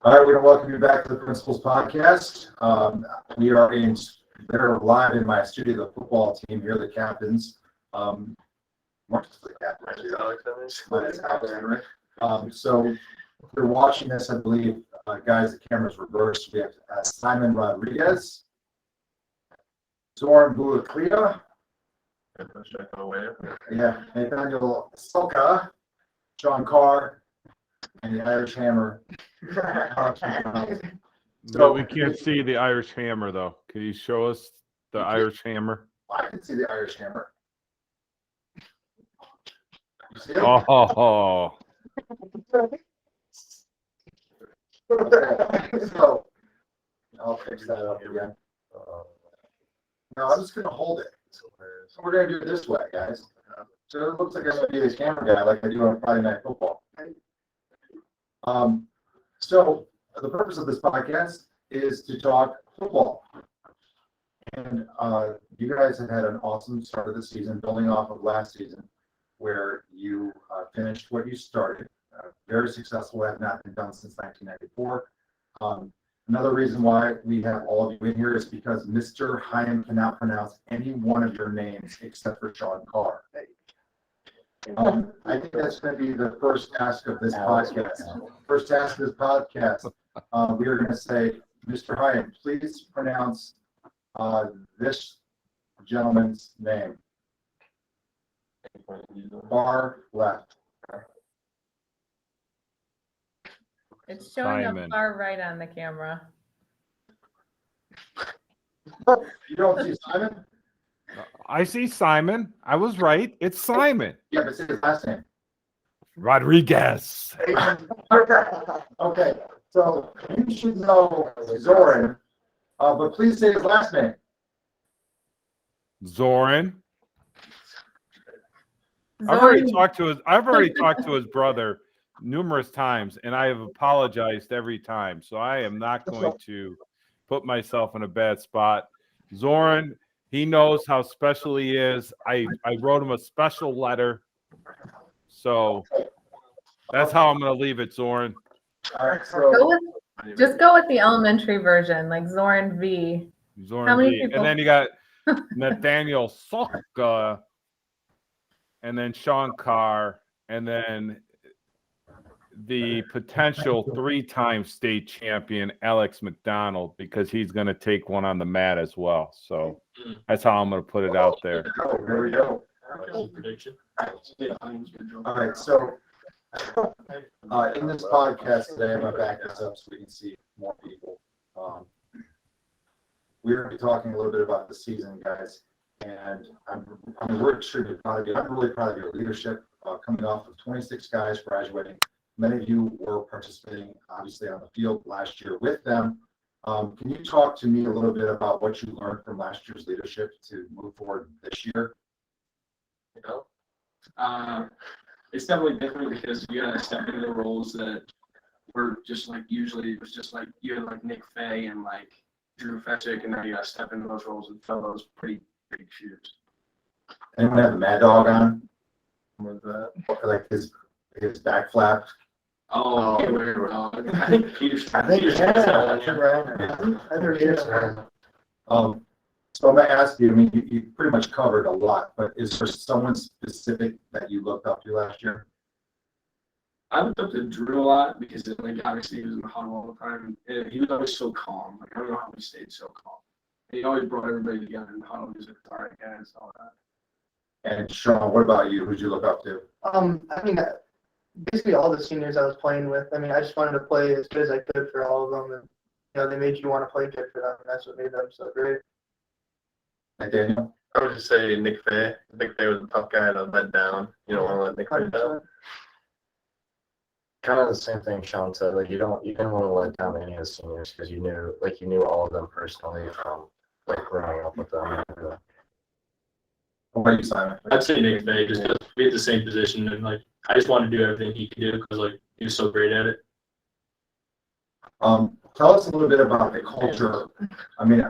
All right, we're going to welcome you back to the Principals Podcast. We are live in my studio, the football team here, the captains. Marcus is the captain. Alex Henry. So if you're watching this, I believe, guys, the camera's reversed. We have Simon Rodriguez, Zoran Bulaclia, Nathaniel Soka, John Carr, and the Irish Hammer. So we can't see the Irish Hammer, though. Can you show us the Irish Hammer? I can see the Irish Hammer. You see him? Oh, So, I'll fix that up again. No, I'm just going to hold it. So we're going to do it this way, guys. So it looks like I'm going to be this camera guy like I do on Friday Night Football. So the purpose of this podcast is to talk football. And you guys have had an awesome start of the season, building off of last season, where you finished what you started. Very successful, have not been done since 1994. Another reason why we have all of you in here is because Mr. Hyam cannot pronounce any one of your names except for Sean Carr. I think that's going to be the first task of this podcast. First task of this podcast, we are going to say, Mr. Hyam, please pronounce this gentleman's name. Far left. It's showing Simon. up far right on the camera. You don't see Simon? I see Simon. I was right. It's Simon Yeah, but say his last name. Rodriguez. Okay, so you should know Zoran, but please say his last name. Zoran. I've already talked to his brother numerous times, and I have apologized every time. So I am not going to put myself in a bad spot. Zoran, he knows how special he is. I wrote him a special letter. So that's how I'm going to leave it, Zoran. All right, so Just go with the elementary version, like Zoran V. How Zoran many V. people? And then you got Nathaniel Soka, and then Sean Carr, and then the potential three-time state champion Alex McDonald, because he's going to take one on the mat as well. So that's how I'm going to put it out there. here we go. All right, so in this podcast today, I'm going to back this up so we can see more people. We're going to be talking a little bit about the season, guys, and we're extremely proud of you. I'm really proud of your leadership, coming off of 26 guys graduating. Many of you were participating, obviously, on the field last year with them. Can you talk to me a little bit about what you learned from last year's leadership to move forward this year? It's definitely different because you gotta step into the roles that were just like usually it was just like you had like Nick Fay and like Drew Fetchick, and now you gotta step into those roles and fill those pretty big shoes. Anyone have the Mad Dog on? With like his back flap? Oh, I think Peter's. So I'm going to ask you, I mean, you pretty much covered a lot, but is there someone specific that you looked up to last year? I looked up to Drew a lot because like obviously he was in the huddle all the time, and he was always so calm. Like I don't know how he stayed so calm. He always brought everybody together in the huddle. He was like, all right, guys, all that. And Sean, what about you? Who'd you look up to? I mean, basically all the seniors I was playing with. I mean, I just wanted to play as good as I could for all of them, and they made you want to play good for them, and that's what made them so great. And Daniel? I would just say Nick Fay. Nick Fay was a tough guy to let down. You don't want to let Nick Fay down. Kind of the same thing Sean said. Like you didn't want to let down any of the seniors because you knew all of them personally from like growing up with them. What about you, Simon? I'd say Nick Fay just because we had the same position, and like I just wanted to do everything he could do because like he was so great at it. Tell us a little bit about the culture. I mean,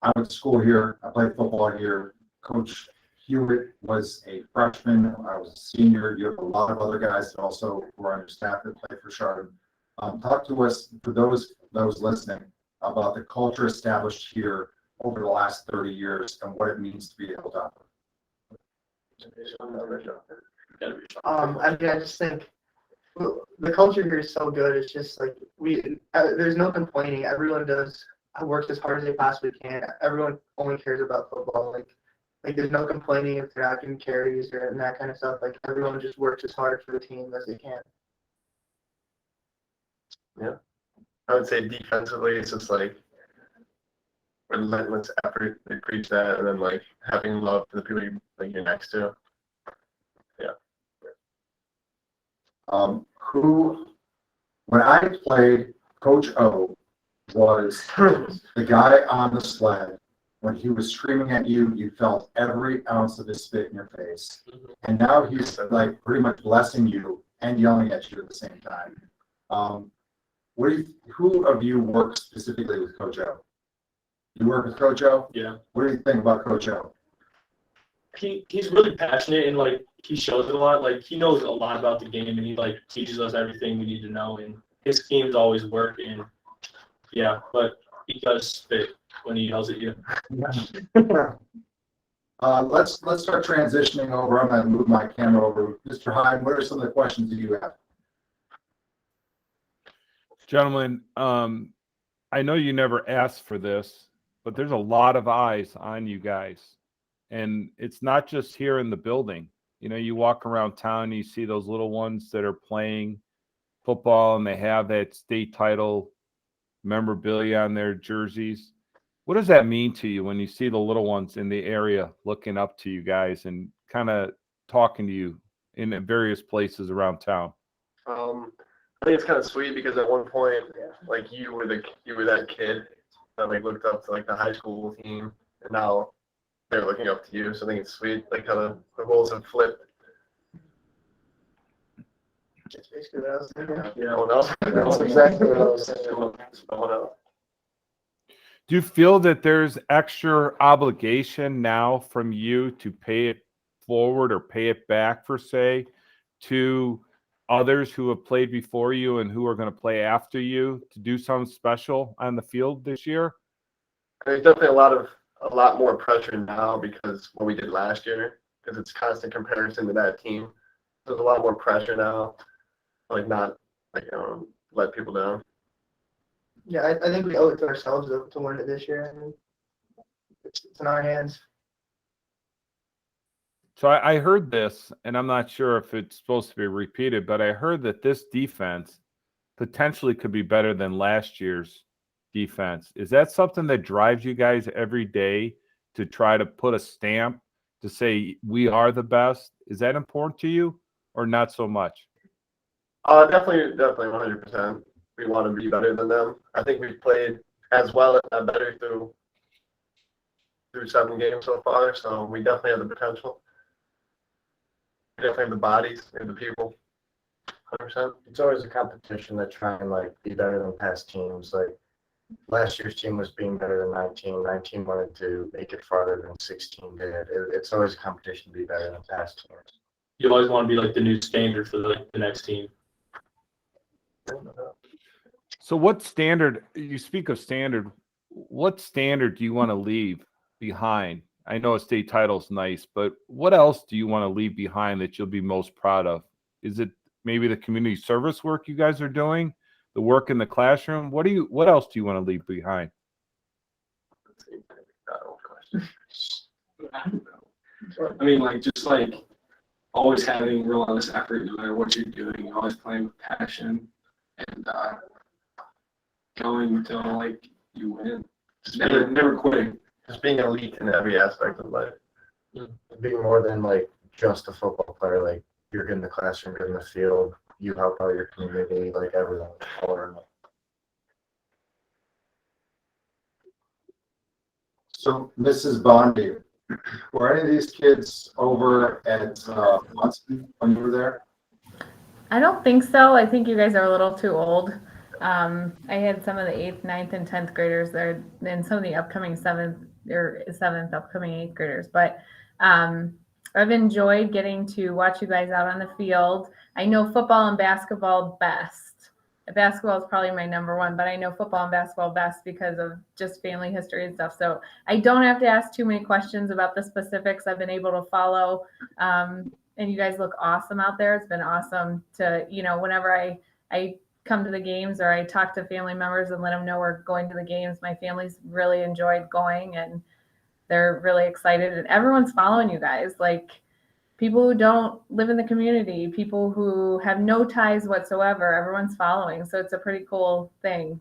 I went to school here. I played football here. Coach Hewitt was a freshman. I was a senior. You have a lot of other guys that also were on your staff that play for Chardon. Talk to us, for those listening, about the culture established here over the last 30 years and what it means to be a Hilltopper. I mean, I just think the culture here is so good. It's just like there's no complaining. Everyone works as hard as they possibly can. Everyone only cares about football. Like there's no complaining if they're not getting carries and that kind of stuff. Like everyone just works as hard for the team as they can. Yeah. I would say defensively, it's just like relentless effort. They preach that, and then like having love for the people you're next to. When I played, Coach O was the guy on the sled. When he was screaming at you, you felt every ounce of his spit in your face. And now he's like pretty much blessing you and yelling at you at the same time. Who of you works specifically with Coach O? You work with Coach O? Yeah. What do you think about Coach O? He's really passionate and like he shows it a lot. Like he knows a lot about the game and he like teaches us everything we need to know. And his schemes always work. And yeah, but he does spit when he yells at you. Let's start transitioning over. I'm going to move my camera over. Mr. Hine, what are some of the questions that you have? Gentlemen, I know you never asked for this, but there's a lot of eyes on you guys. And it's not just here in the building. You know, you walk around town, you see those little ones that are playing football and they have that state title memorabilia on their jerseys. What does that mean to you when you see the little ones in the area looking up to you guys and kind of talking to you in various places around town? I think it's kind of sweet because at one point, like you were that kid that like looked up to like the high school team, and now they're looking up to you. So I think it's sweet, like how the roles have flipped. That's basically what I was thinking. Yeah, what else? That's exactly what I was thinking. Someone else. Do you feel that there's extra obligation now from you to pay it forward or pay it back, per se, to others who have played before you and who are going to play after you to do something special on the field this year? There's definitely a lot more pressure now because what we did last year, because it's constant comparison to that team. There's a lot more pressure now, like not like let people down. Yeah, I think we owe it to ourselves to win it this year. I mean, it's in our hands. So I heard this, and I'm not sure if it's supposed to be repeated, but I heard that this defense potentially could be better than last year's defense. Is that something that drives you guys every day to try to put a stamp to say we are the best? Is that important to you or not so much? Definitely 100%. We want to be better than them. I think we've played as well, if not better, through 7 games so far. So we definitely have the potential. We definitely have the bodies and the people. 100%. It's always a competition to try and like be better than past teams. Like last year's team was being better than 19. 19 wanted to make it farther than 16 did. It's always a competition to be better than past teams. You always want to be like the new standard for the next team. So what standard, you speak of standard, what standard do you want to leave behind? I know a state title's nice, but what else do you want to leave behind that you'll be most proud of? Is it maybe the community service work you guys are doing, the work in the classroom? What else do you want to leave behind? I don't know. I mean, like, just like always having relentless effort no matter what you're doing, always playing with passion, and going until like you win. Just never quitting. Just being elite in every aspect of life. Being more than like just a football player, like you're good in the classroom, good in the field, you help out your community, like everything. So, Mrs. Bondi, were any of these kids over at Munson when you were there? I don't think so. I think you guys are a little too old. I had some of the 8th, 9th, and 10th graders there, and some of the upcoming 7th upcoming 8th graders. But I've enjoyed getting to watch you guys out on the field. I know football and basketball best. Basketball is probably my number one, but I know football and basketball best because of just family history and stuff. So I don't have to ask too many questions about the specifics. I've been able to follow, and you guys look awesome out there. It's been awesome to, whenever I come to the games or I talk to family members and let them know we're going to the games, my family's really enjoyed going and they're really excited, and everyone's following you guys. Like, people who don't live in the community, people who have no ties whatsoever, everyone's following. So it's a pretty cool thing.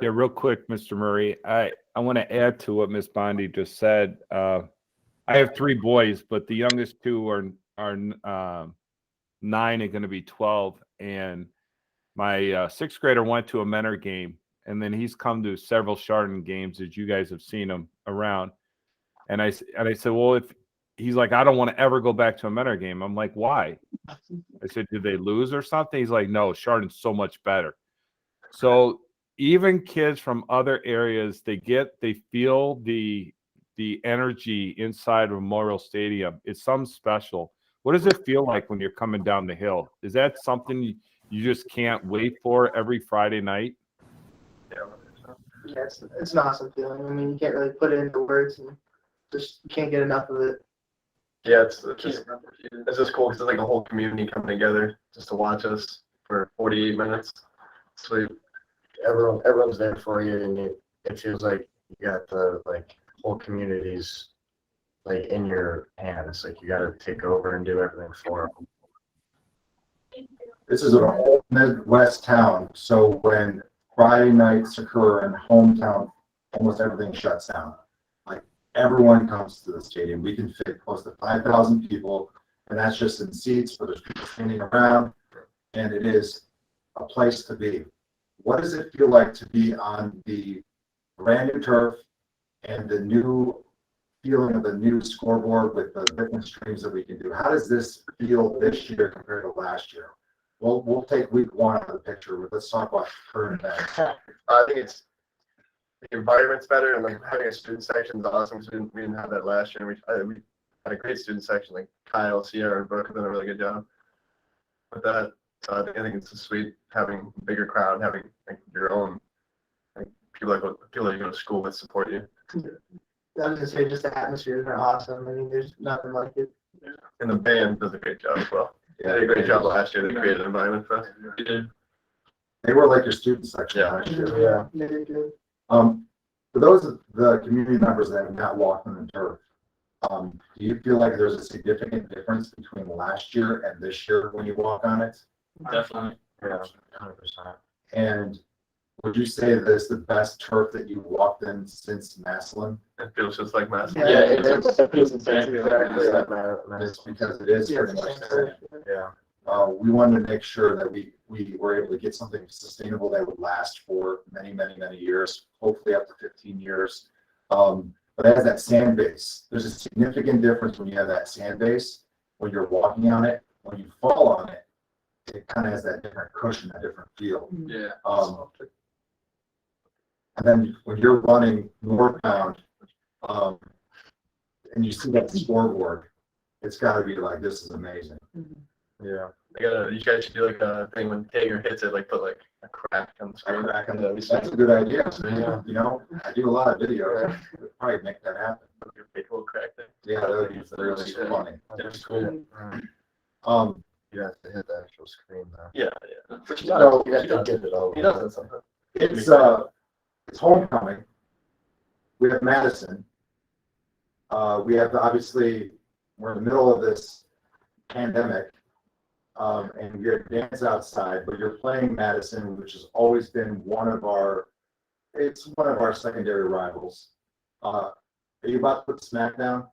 Yeah, real quick, Mr. Murray, I want to add to what Miss Bondi just said. I have 3 boys, but the youngest 2 are 9 and going to be 12. And my 6th grader went to a Mentor game, and then he's come to several Chardon games, as you guys have seen him around. And I said, well, if he's like, I don't want to ever go back to a Mentor game. I'm like, why? I said, did they lose or something? He's like, no, Chardon's so much better. So even kids from other areas, they feel the energy inside of Memorial Stadium. It's something special. What does it feel like when you're coming down the hill? Is that something you just can't wait for every Friday night? Yeah, it's an awesome feeling. I mean, you can't really put it into words, and just you can't get enough of it. Yeah, it's just cool because it's like a whole community coming together just to watch us for 48 minutes. Sweet. Everyone's there for you, and it feels like you got the whole community's in your hands. Like, you got to take over and do everything for them. This is an old Midwest town, so when Friday nights occur in hometown, almost everything shuts down. Like, everyone comes to the stadium. We can fit close to 5,000 people, and that's just in seats, but there's people standing around, and it is a place to be. What does it feel like to be on the brand new turf and the new feeling of the new scoreboard with the different streams that we can do? How does this feel this year compared to last year? Well, we'll take week 1 out of the picture, but let's talk about current events. I think it's the environment's better, and having a student section is awesome. We didn't have that last year. We had a great student section. Like Kyle, Sierra, and Brooke have done a really good job with that. So I think it's just sweet having a bigger crowd, having your own people that you go to school with support you. I was gonna say, just the atmospheres are awesome. I mean, there's nothing like it. And the band does a great job as well. They did a great job last year. They created an environment for us. We did. They were like your student section last year. Yeah, they did good. For those of the community members that have not walked on the turf, do you feel like there's a significant difference between last year and this year when you walk on it? Definitely. Yeah, 100%. And would you say that it's the best turf that you've walked in since Massillon? It feels just like Mass. Yeah, it feels exactly It's because it is pretty much the same. Yeah. We wanted to make sure that we were able to get something sustainable that would last for many, many, many years, hopefully up to 15 years. But it has that sand base. There's a significant difference when you have that sand base, when you're walking on it. When you fall on it, it kind of has that different cushion, that different feel. Yeah. And then when you're running northbound, and you see that scoreboard, it's got to be like, this is amazing. Yeah. You guys should do like a thing when Tager hits it, put like a crack on the screen. That's a good idea. You know, I do a lot of video. I could probably make that happen. Big little crack thing. Yeah, that would be really funny. That's cool. You have to hit the actual screen though. Yeah. So you have to get it over. He does it sometimes. It's homecoming. We have Madison. We have obviously, we're in the middle of this pandemic, and we have dance outside, but you're playing Madison, which has always been one of our secondary rivals. Are you about to put smack down?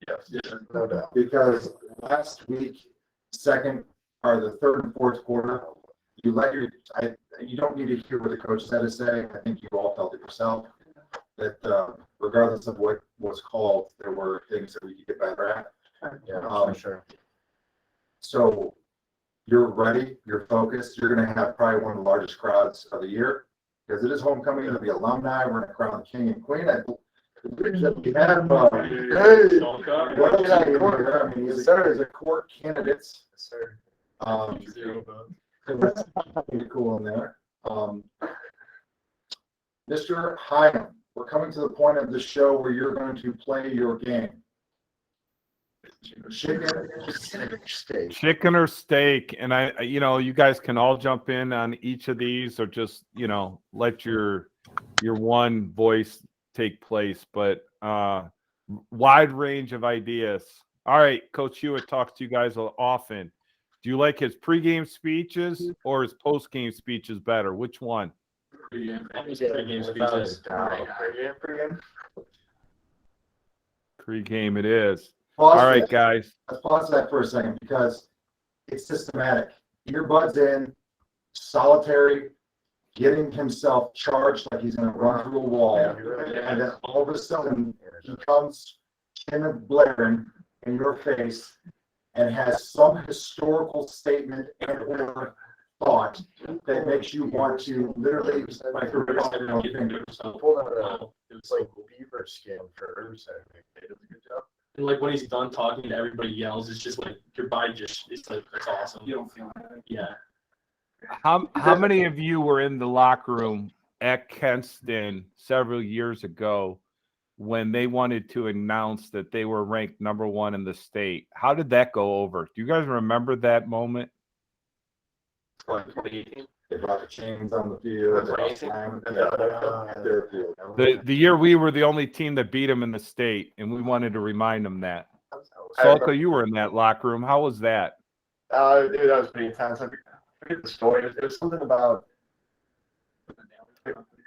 Yes. No doubt. Because last week, the third and fourth quarter, you don't need to hear what the coaches had to say. I think you all felt it yourself. That regardless of what was called, there were things that we could get better at. Yeah, for sure. So you're ready, you're focused. You're going to have probably one of the largest crowds of the year because it is homecoming. It'll be alumni. We're going to crown the king and queen. We have, Don't cut. what is that court? I mean, he's a court candidates. Sir. Zero votes. That's pretty cool in there. Mr. Hyam, we're coming to the point of the show where you're going to play your game. Chicken or steak, and you guys can all jump in on each of these, or just let your one voice take place. But wide range of ideas. All right, Coach Hewitt talks to you guys often. Do you like his pregame speeches or his postgame speeches better? Which one? Pregame speeches. Pregame it is. Pause All right, that. guys. Let's pause that for a second because it's systematic. Earbuds in, solitary, getting himself charged like he's going to run through a wall. And then all of a sudden, he comes Kenneth blaring in your face and has some historical statement and or thought that makes you want to literally like Pulled out it was like beaver skin for Ursa. They did a good job. And like when he's done talking and everybody yells, it's just like your body it's like it's awesome. You don't feel like Yeah. How many of you were in the locker room at Kenston several years ago when they wanted to announce that they were ranked #1 in the state? How did that go over? Do you guys remember that moment? They brought the chains on the field. The year we were the only team that beat them in the state, and we wanted to remind them that. Salka, you were in that locker room. How was that? Dude, that was pretty intense. I forget the story. It was something about.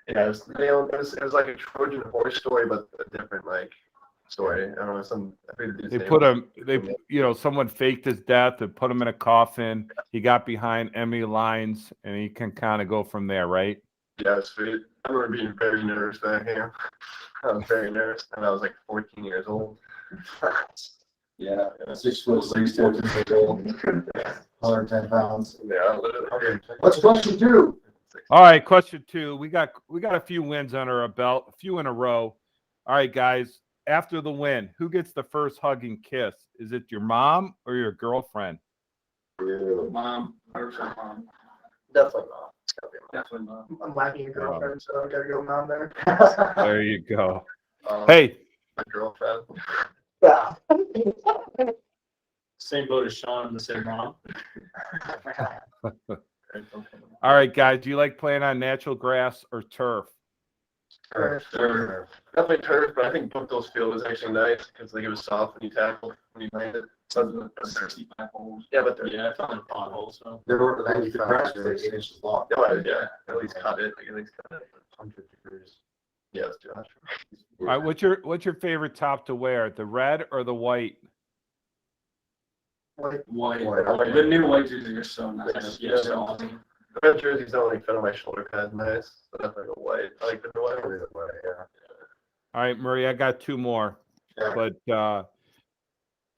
Yeah, it was like a Trojan horse story, but a different story. I don't know. Someone faked his death and put him in a coffin. He got behind enemy lines, and he can kind of go from there, right? Yeah, it's sweet. I remember being very nervous back here. I was very nervous, and I was like 14 years old. Yeah, 6 foot 6, 14 years old, 110 pounds. Yeah, literally. What's question 2? All right, question 2. We got a few wins under our belt, a few in a row. All right, guys. After the win, who gets the first hug and kiss? Is it your mom or your girlfriend? mom, or mom. Definitely not. It's gotta be definitely mom. I'm lacking a girlfriend, so I gotta go mom there. There you go. Um, Hey, My girlfriend. Yeah. Same boat as Sean and the same mom. all right, guys. Do you like playing on natural grass or turf? Turf. Definitely turf, but I think Bookdale's field was actually nice because it was soft when you tackled, when you landed. So the 65 holes. Yeah, but Yeah, I found a pothole, so. There were the grass was 8 inches long. yeah, at least cut it. At least cut it. 100 degrees. Yeah, let's do that. All right, what's your favorite top to wear? The red or the white? White. White. The new white jerseys are so nice. Yeah. Yeah, so awesome. The red jerseys don't fit on my shoulder pads nice. So definitely the white. I like the white. Yeah. All right, Murray, I got 2 more. Yeah. But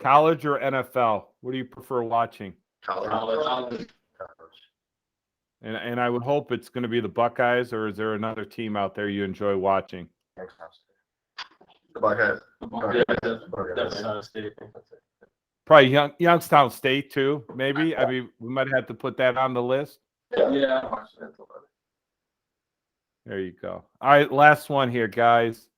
college or NFL? What do you prefer watching? College. And I would hope it's going to be the Buckeyes, or is there another team out there you enjoy watching? The Buckeyes. Yeah, definitely not a state. Probably Youngstown State too, maybe. I mean, we might have to put that on the list. Yeah. There you go. All right, last one here, guys.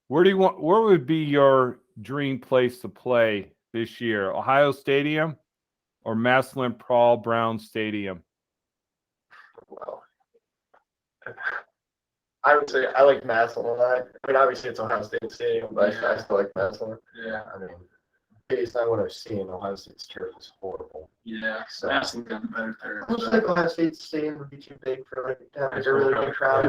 Where would be your dream place to play this year? Ohio Stadium or Massillon Paul Brown Stadium? Wow. I would say I like Massillon. I mean, obviously it's Ohio State Stadium, but I still like Massillon. Yeah. I mean, based on what I've seen, Ohio State's turf is horrible. Yeah. Massillon's got the better turf. I just think Ohio State Stadium would be too big for to have a really big crowd.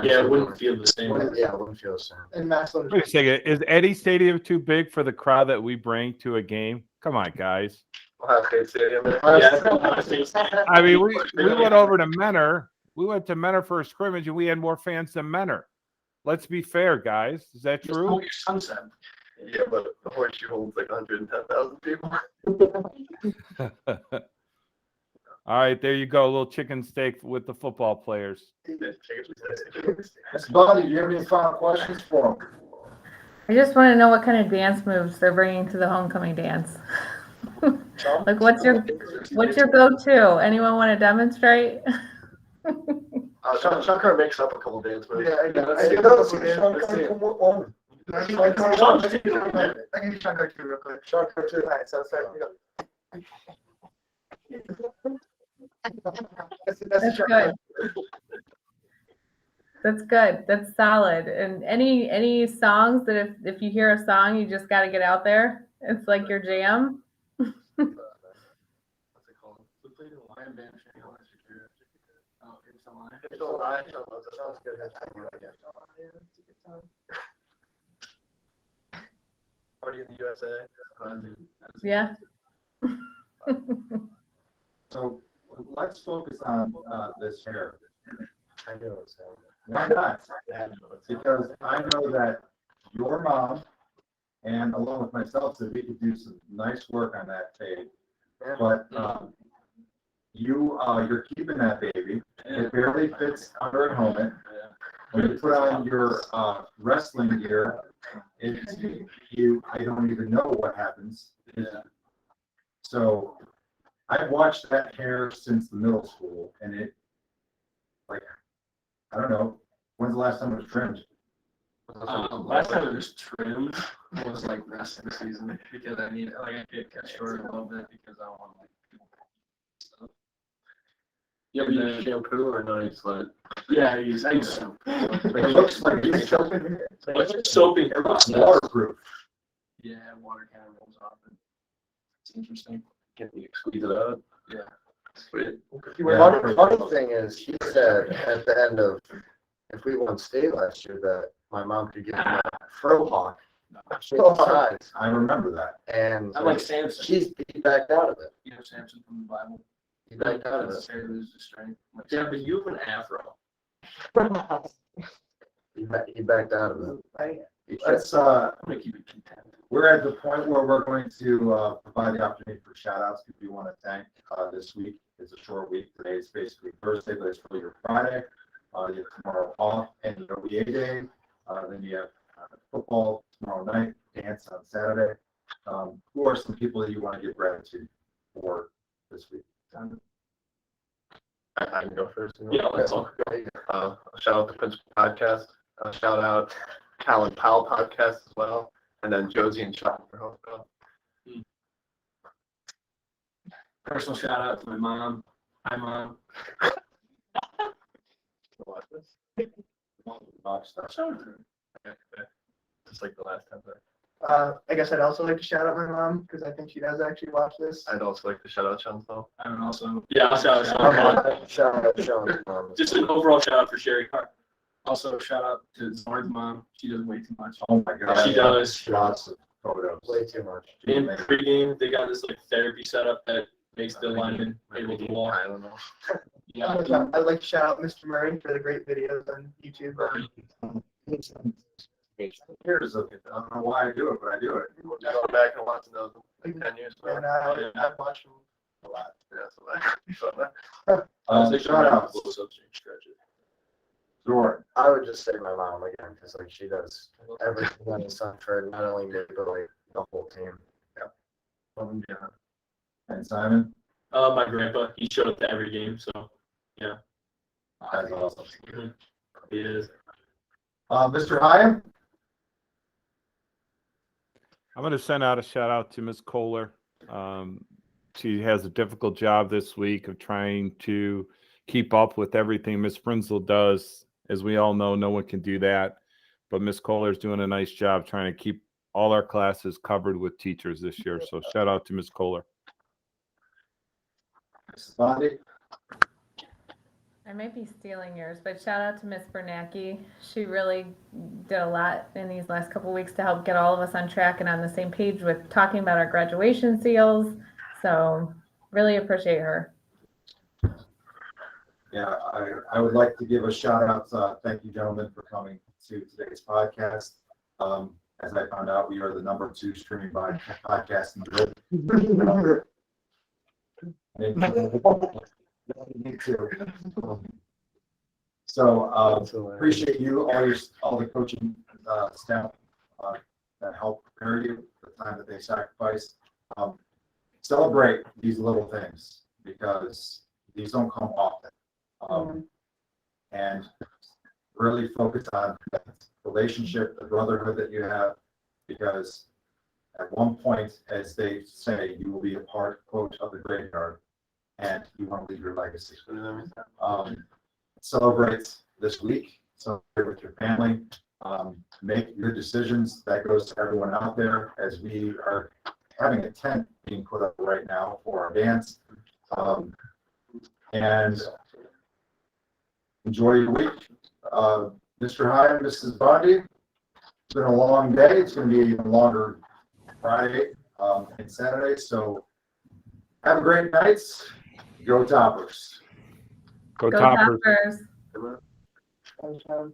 Yeah, it wouldn't feel the same. Yeah, I wouldn't feel the same. And Massillon. Wait a second. Is Eddie Stadium too big for the crowd that we bring to a game? Come on, guys. Ohio State Stadium. Yeah, I mean, we went over to Menor. We went to Menor for a scrimmage, and we had more fans than Menor. Let's be fair, guys. Is that Just true? hold your sunset. Yeah, but the horseshoe holds like 110,000 people. All right, there you go. A little chicken steak with the football players. Mr. Bundy, do you have any final questions for him? I just want to know what kind of dance moves they're bringing to the homecoming dance. Like, what's your go-to? Anyone want to demonstrate? Sean Carr makes up a couple dance moves. Yeah, I let's know. see it. Sean Let's see it. Carr, Let's see it. come on. I can do Sean Carr too real quick. Sean Carr too. All right, so start. That's That's Sean good. Carr. That's good. That's solid. And any songs that if you hear a song, you just got to get out there. It's like your jam. What's it called? We played in Lion Band Training last year. Oh, it's a line. It's all right. Sounds good. Party in the USA. Yeah. So let's focus on this hair. I knew it was him. Why not? Because I know that your mom and along with myself said we could do some nice work on that fade. But you're keeping that baby. It barely fits under a helmet. When you put on your wrestling gear, I don't even know what happens. So I've watched that hair since the middle school, and it, like, I don't know, when's the last time it was trimmed? Last time it was trimmed was like wrestling season because I need I get cut short a little bit because I want stuff. You ever use shampoo or no? It's like Yeah, I use soap. It looks like it's something. What's your soaping process? Waterproof. Yeah, water kind of rolls off it. It's interesting. can you squeeze it out? Yeah. Sweet. Funny thing is, he said at the end of, if we won state last year, that my mom could give me a frohawk. Size. I remember that. And I like Samson. he backed out of it. You know Samson from the Bible. He backed out of it. Say lose the strength. Yeah, but you have an afro. He backed out of it. Let's, I'm gonna keep it content. we're at the point where we're going to provide the opportunity for shout outs if you want to thank this week. It's a short week. Today is basically Thursday, but it's really your Friday. You have tomorrow off and the OEA day. Then you have football tomorrow night, dance on Saturday. Who are some people that you want to give gratitude for this week? I can go first. Yeah, let's all Shout out to Principal Podcast. Shout out Cal and Powell Podcast as well. And then Josie and Sean for hosting. Personal shout out to my mom. Hi, Mom. Watch this. Watch that. Okay. Just like the last time. I guess I'd also like to shout out my mom because I think she does actually watch this. I'd also like to shout out Sean though. I would also shout out. Shout out Sean's mom. Just an overall shout out for Sherry Carr. shout out to Zorn's mom. She does way too much. Oh my God. She does. Lots of photos. Way too much. In pregame, they got this like therapy setup that makes the lineman able to walk. I don't know. Yeah. I'd like to shout out Mr. Murray for the great videos on YouTube. Here's a, I don't know why I do it, but I do it. Go back and watch those 10 years ago. And I've watched them a lot. Yeah, so Shout out. Jordan. I would just say my mom again, because like she does everything on the sun for not only me, but like the whole team. And Simon. My grandpa, he showed up to every game, so yeah. That's awesome. He is. Mr. Hyam. I'm going to send out a shout out to Ms. Kohler. She has a difficult job this week of trying to keep up with everything Ms. Frenzel does. As we all know, no one can do that. But Ms. Kohler is doing a nice job trying to keep all our classes covered with teachers this year. So shout out to Ms. Kohler. Mrs. Bondi. I might be stealing yours, but shout out to Miss Bernacki. She really did a lot in these last couple of weeks to help get all of us on track and on the same page with talking about our graduation seals. So really appreciate her. Yeah, I would like to give a shout out. Thank you, gentlemen, for coming to today's podcast. As I found out, we are the #2 streaming podcast in the world. Me too. So appreciate you, all the coaching staff that help prepare you for the time that they sacrifice. Celebrate these little things because these don't come often. And really focus on that relationship, the brotherhood that you have, because at one point, as they say, you will be a part, quote, of the graveyard, and you want to leave your legacy. Celebrate this week, celebrate with your family, make good decisions. That goes to everyone out there as we are having a tent being put up right now for our dance. And enjoy your week. Mr. Hyde, Mrs. Bundy, it's been a long day. It's going to be even longer Friday and Saturday. So have a great night. Go Toppers. Go Go Toppers. Toppers. Thanks, John.